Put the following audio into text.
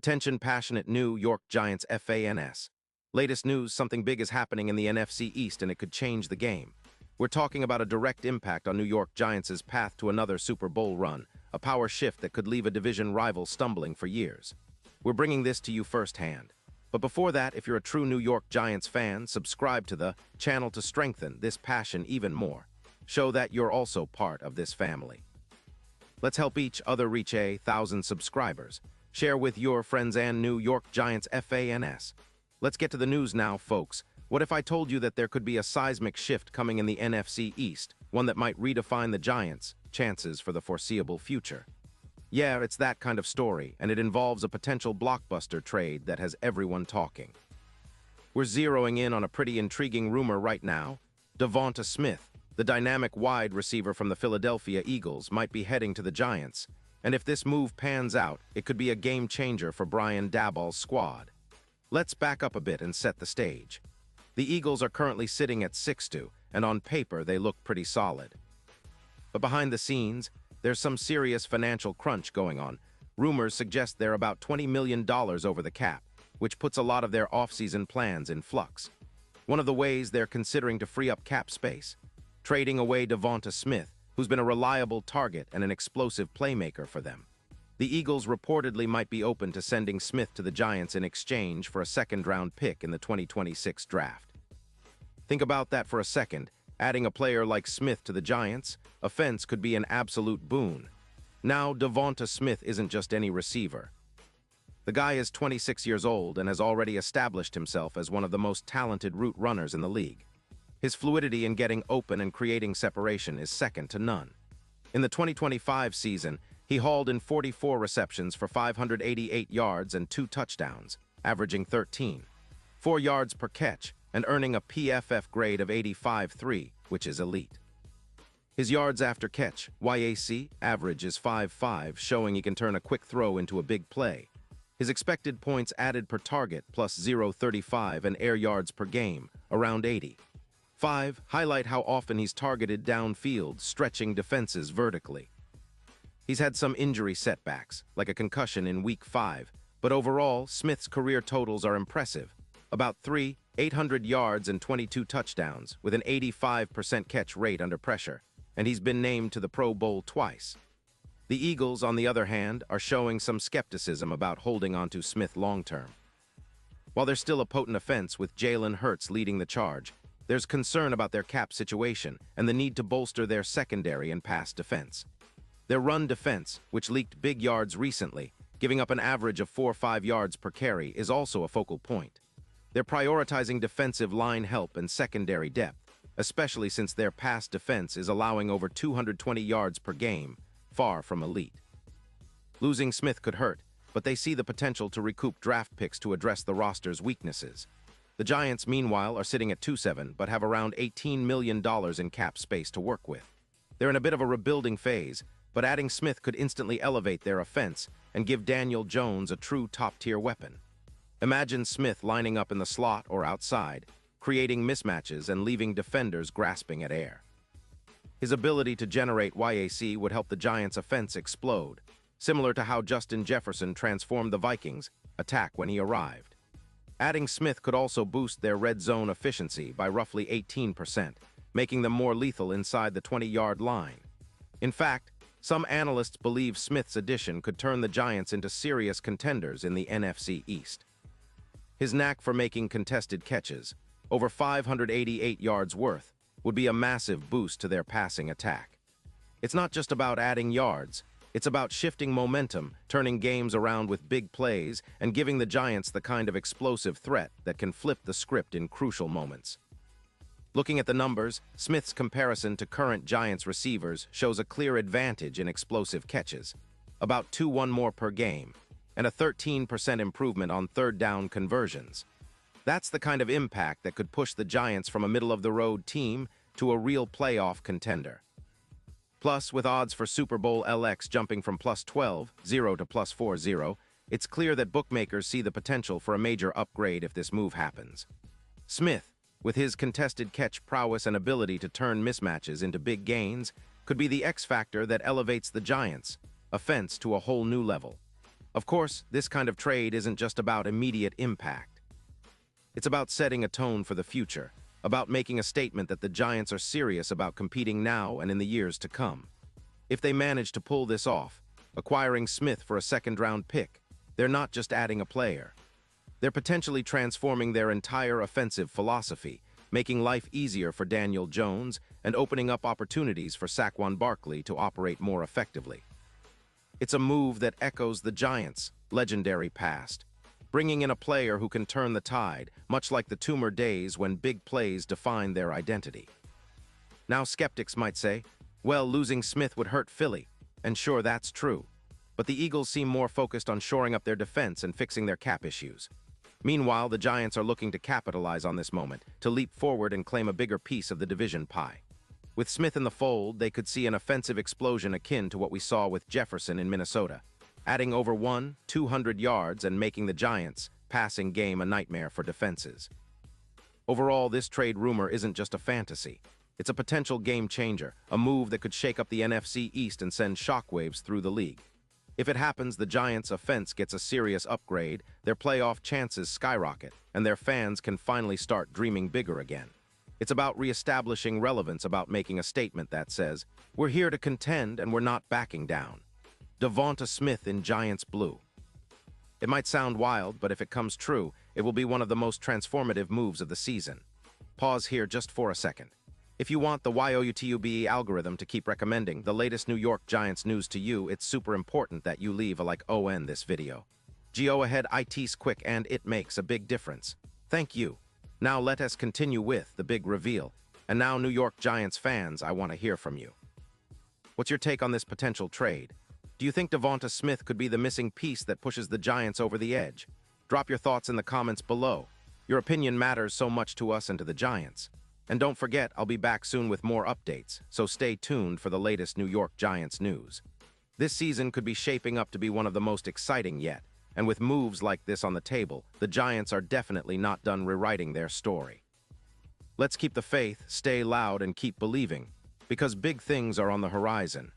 Attention passionate New York Giants fans. Latest news, something big is happening in the NFC East and it could change the game. We're talking about a direct impact on New York Giants' path to another Super Bowl run, a power shift that could leave a division rival stumbling for years. We're bringing this to you firsthand. But before that, if you're a true New York Giants fan, subscribe to the channel to strengthen this passion even more. Show that you're also part of this family. Let's help each other reach 1,000 subscribers. Share with your friends and New York Giants fans. Let's get to the news now, folks. What if I told you that there could be a seismic shift coming in the NFC East, one that might redefine the Giants' chances for the foreseeable future? Yeah, it's that kind of story, and it involves a potential blockbuster trade that has everyone talking. We're zeroing in on a pretty intriguing rumor right now. Devonta Smith, the dynamic wide receiver from the Philadelphia Eagles, might be heading to the Giants. And if this move pans out, it could be a game changer for Brian Daboll's squad. Let's back up a bit and set the stage. The Eagles are currently sitting at 6-2, and on paper they look pretty solid. But behind the scenes, there's some serious financial crunch going on. Rumors suggest they're about $20 million over the cap, which puts a lot of their offseason plans in flux. One of the ways they're considering to free up cap space, trading away Devonta Smith, who's been a reliable target and an explosive playmaker for them. The Eagles reportedly might be open to sending Smith to the Giants in exchange for a second-round pick in the 2026 draft. Think about that for a second. Adding a player like Smith to the Giants' offense could be an absolute boon. Now, Devonta Smith isn't just any receiver. The guy is 26 years old and has already established himself as one of the most talented route runners in the league. His fluidity in getting open and creating separation is second to none. In the 2025 season, he hauled in 44 receptions for 588 yards and 2 touchdowns, averaging 13.4 yards per catch, and earning a PFF grade of 85.3, which is elite. His yards after catch, YAC, average is 5.5, showing he can turn a quick throw into a big play. His expected points added per target, plus 0.35, and air yards per game, around 80. 5. Highlight how often he's targeted downfield, stretching defenses vertically. He's had some injury setbacks, like a concussion in Week 5, but overall, Smith's career totals are impressive. About 800 yards and 22 touchdowns, with an 85% catch rate under pressure, and he's been named to the Pro Bowl twice. The Eagles, on the other hand, are showing some skepticism about holding onto Smith long-term. While there's still a potent offense with Jalen Hurts leading the charge, there's concern about their cap situation and the need to bolster their secondary and pass defense. Their run defense, which leaked big yards recently, giving up an average of 4-5 yards per carry, is also a focal point. They're prioritizing defensive line help and secondary depth, especially since their pass defense is allowing over 220 yards per game, far from elite. Losing Smith could hurt, but they see the potential to recoup draft picks to address the roster's weaknesses. The Giants, meanwhile, are sitting at 2-7, but have around $18 million in cap space to work with. They're in a bit of a rebuilding phase, but adding Smith could instantly elevate their offense and give Daniel Jones a true top-tier weapon. Imagine Smith lining up in the slot or outside, creating mismatches and leaving defenders grasping at air. His ability to generate YAC would help the Giants' offense explode, similar to how Justin Jefferson transformed the Vikings' attack when he arrived. Adding Smith could also boost their red zone efficiency by roughly 18%, making them more lethal inside the 20-yard line. In fact, some analysts believe Smith's addition could turn the Giants into serious contenders in the NFC East. His knack for making contested catches, over 588 yards worth, would be a massive boost to their passing attack. It's not just about adding yards. It's about shifting momentum, turning games around with big plays, and giving the Giants the kind of explosive threat that can flip the script in crucial moments. Looking at the numbers, Smith's comparison to current Giants receivers shows a clear advantage in explosive catches, about 2-1 more per game, and a 13% improvement on third-down conversions. That's the kind of impact that could push the Giants from a middle-of-the-road team to a real playoff contender. Plus, with odds for Super Bowl LX jumping from +12.0 to +4.0, it's clear that bookmakers see the potential for a major upgrade if this move happens. Smith, with his contested catch prowess and ability to turn mismatches into big gains, could be the X factor that elevates the Giants' offense to a whole new level. Of course, this kind of trade isn't just about immediate impact. It's about setting a tone for the future, about making a statement that the Giants are serious about competing now and in the years to come. If they manage to pull this off, acquiring Smith for a second-round pick, they're not just adding a player. They're potentially transforming their entire offensive philosophy, making life easier for Daniel Jones and opening up opportunities for Saquon Barkley to operate more effectively. It's a move that echoes the Giants' legendary past, bringing in a player who can turn the tide, much like the Toomer days when big plays defined their identity. Now skeptics might say, well, losing Smith would hurt Philly, and sure, that's true. But the Eagles seem more focused on shoring up their defense and fixing their cap issues. Meanwhile, the Giants are looking to capitalize on this moment, to leap forward and claim a bigger piece of the division pie. With Smith in the fold, they could see an offensive explosion akin to what we saw with Jefferson in Minnesota, adding over 200 yards and making the Giants' passing game a nightmare for defenses. Overall, this trade rumor isn't just a fantasy. It's a potential game changer, a move that could shake up the NFC East and send shockwaves through the league. If it happens, the Giants' offense gets a serious upgrade, their playoff chances skyrocket, and their fans can finally start dreaming bigger again. It's about reestablishing relevance, about making a statement that says, we're here to contend and we're not backing down. Devonta Smith in Giants blue. It might sound wild, but if it comes true, it will be one of the most transformative moves of the season. Pause here just for a second. If you want the YouTube algorithm to keep recommending the latest New York Giants news to you, it's super important that you leave a like on this video. Go ahead, it's quick and it makes a big difference. Thank you. Now let us continue with the big reveal. And now, New York Giants fans, I want to hear from you. What's your take on this potential trade? Do you think Devonta Smith could be the missing piece that pushes the Giants over the edge? Drop your thoughts in the comments below. Your opinion matters so much to us and to the Giants. And don't forget, I'll be back soon with more updates, so stay tuned for the latest New York Giants news. This season could be shaping up to be one of the most exciting yet, and with moves like this on the table, the Giants are definitely not done rewriting their story. Let's keep the faith, stay loud, and keep believing, because big things are on the horizon.